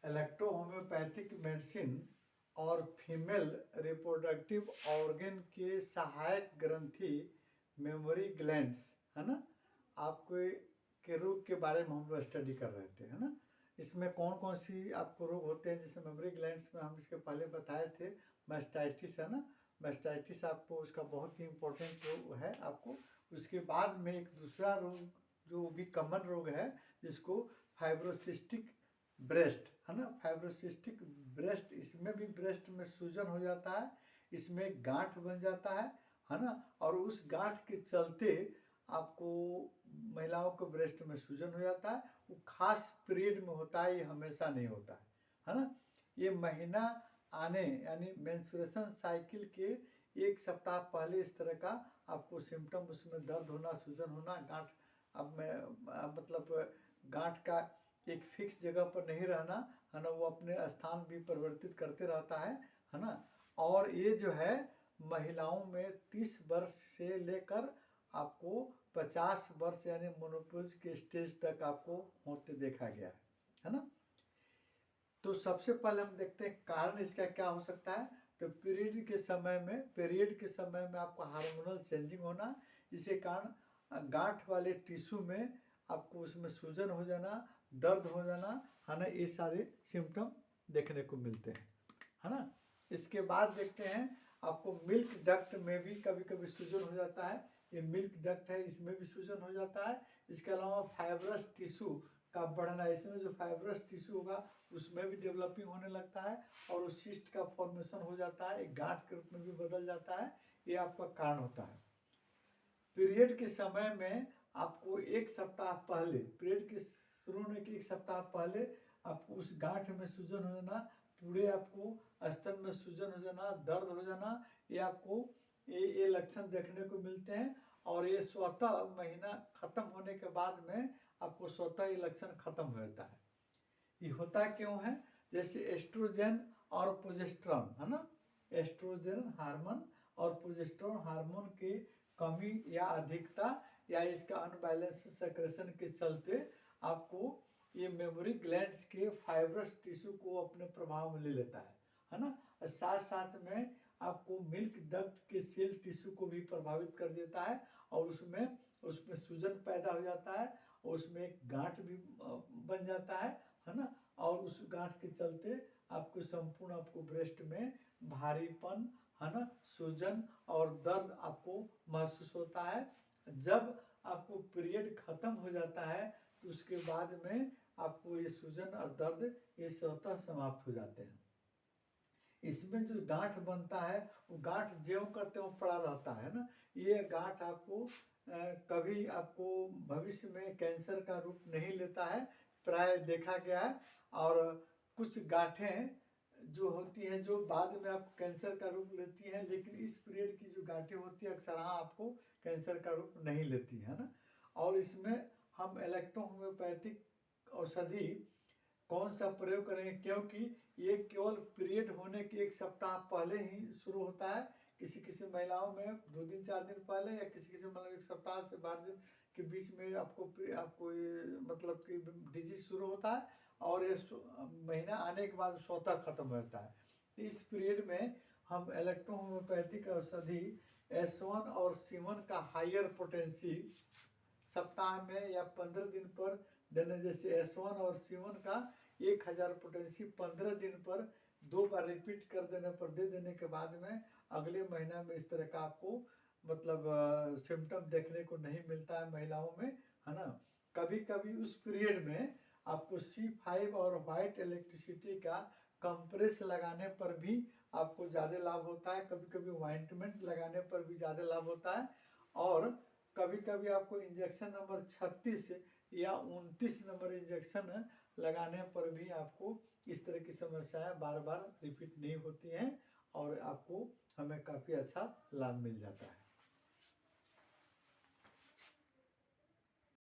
Electro homeopathic medicine और female reproductive organ के सहायक ग्रंथि मेमोरी ग्लैंड्स, है ना, आपको के रोग के बारे में हम लोग स्टडी कर रहे थे, है ना। इसमें कौन कौन सी आपको रोग होते हैं, जैसे मेमोरी ग्लैंड्स में हम इसके पहले बताए थे मैस्टाइटिस, है ना। मैस्टाइटिस आपको उसका बहुत ही इम्पोर्टेंट रोग है आपको। उसके बाद में एक दूसरा रोग जो भी कॉमन रोग है जिसको फाइब्रोसिस्टिक ब्रेस्ट, है ना, फाइब्रोसिस्टिक ब्रेस्ट, इसमें भी ब्रेस्ट में सूजन हो जाता है, इसमें गांठ बन जाता है ना। और उस गांठ के चलते आपको महिलाओं को ब्रेस्ट में सूजन हो जाता है। वो खास पीरियड में होता है, ये हमेशा नहीं होता है ना। ये महीना आने यानी मेंस्ट्रुएशन साइकिल के एक सप्ताह पहले इस तरह का आपको सिम्टम, उसमें दर्द होना, सूजन होना, गांठ अब मैं मतलब गांठ का एक फिक्स जगह पर नहीं रहना, है ना, वो अपने स्थान भी परिवर्तित करते रहता है ना। और ये जो है महिलाओं में 30 वर्ष से लेकर आपको 50 वर्ष यानी मोनोपोज के स्टेज तक आपको होते देखा गया है ना। तो सबसे पहले हम देखते हैं कारण इसका क्या हो सकता है। तो पीरियड के समय में आपको हार्मोनल चेंजिंग होना, इसके कारण गांठ वाले टिश्यू में आपको उसमें सूजन हो जाना, दर्द हो जाना, है ना, ये सारे सिम्टम देखने को मिलते हैं, है ना। इसके बाद देखते हैं आपको मिल्क डक्ट में भी कभी कभी सूजन हो जाता है। ये मिल्क डक्ट है, इसमें भी सूजन हो जाता है। इसके अलावा फाइब्रस टिश्यू का बढ़ना, इसमें जो फाइब्रस टिश्यू होगा उसमें भी डेवलपिंग होने लगता है और उस सिस्ट का फॉर्मेशन हो जाता है, एक गांठ के रूप में भी बदल जाता है। ये आपका कारण होता है। पीरियड के समय में आपको एक सप्ताह पहले, पीरियड के शुरू होने के एक सप्ताह पहले आपको उस गांठ में सूजन हो जाना, पूरे आपको स्तन में सूजन हो जाना, दर्द हो जाना, ये आपको ये लक्षण देखने को मिलते हैं। और ये स्वतः महीना खत्म होने के बाद में आपको स्वतः ये लक्षण खत्म हो जाता है। ये होता क्यों है, जैसे एस्ट्रोजन और प्रोजेस्टेरोन, है ना, एस्ट्रोजन हार्मोन और प्रोजेस्टेरोन हार्मोन की कमी या अधिकता या इसका अनबैलेंस सेक्रेशन के चलते आपको ये मेमोरी ग्लैंड्स के फाइब्रस टिश्यू को अपने प्रभाव में ले लेता है ना। साथ साथ में आपको मिल्क डक्ट के सेल टिश्यू को भी प्रभावित कर देता है और उसमें सूजन पैदा हो जाता है और उसमें एक गांठ भी बन जाता है ना। और उस गांठ के चलते आपको संपूर्ण आपको ब्रेस्ट में भारीपन, है ना, सूजन और दर्द आपको महसूस होता है। जब आपको पीरियड खत्म हो जाता है तो उसके बाद में आपको ये सूजन और दर्द ये स्वतः समाप्त हो जाते हैं। इसमें जो गांठ बनता है वो गांठ ज्यों का त्यों पड़ा रहता है ना। ये गांठ आपको कभी आपको भविष्य में कैंसर का रूप नहीं लेता है, प्राय देखा गया है। और कुछ गांठें जो होती हैं जो बाद में आपको कैंसर का रूप लेती हैं, लेकिन इस पीरियड की जो गांठें होती हैं अक्सर आपको कैंसर का रूप नहीं लेती है ना। और इसमें हम इलेक्ट्रो होम्योपैथिक औषधि कौन सा प्रयोग करेंगे, क्योंकि ये केवल पीरियड होने के एक सप्ताह पहले ही शुरू होता है। किसी किसी महिलाओं में 2 दिन 4 दिन पहले या किसी किसी मतलब एक सप्ताह से 12 दिन के बीच में आपको ये मतलब कि डिजीज शुरू होता है और ये महीना आने के बाद स्वतः खत्म हो जाता है। इस पीरियड में हम इलेक्ट्रो होम्योपैथिक औषधि S1 और C1 का हायर पोटेंसी सप्ताह में या 15 दिन पर देने, जैसे S1 और C1 का 1000 पोटेंसी 15 दिन पर 2 बार रिपीट कर देने पर दे देने के बाद में अगले महीना में इस तरह का आपको मतलब सिम्टम देखने को नहीं मिलता है महिलाओं में, है ना। कभी कभी उस पीरियड में आपको C5 और वाइट इलेक्ट्रिसिटी का कंप्रेस लगाने पर भी आपको ज़्यादा लाभ होता है, कभी कभी ऑइंटमेंट लगाने पर भी ज़्यादा लाभ होता है। और कभी कभी आपको इंजेक्शन नंबर 36 या 29 नंबर इंजेक्शन लगाने पर भी आपको इस तरह की समस्याएं बार बार रिपीट नहीं होती हैं और आपको हमें काफ़ी अच्छा लाभ मिल जाता है।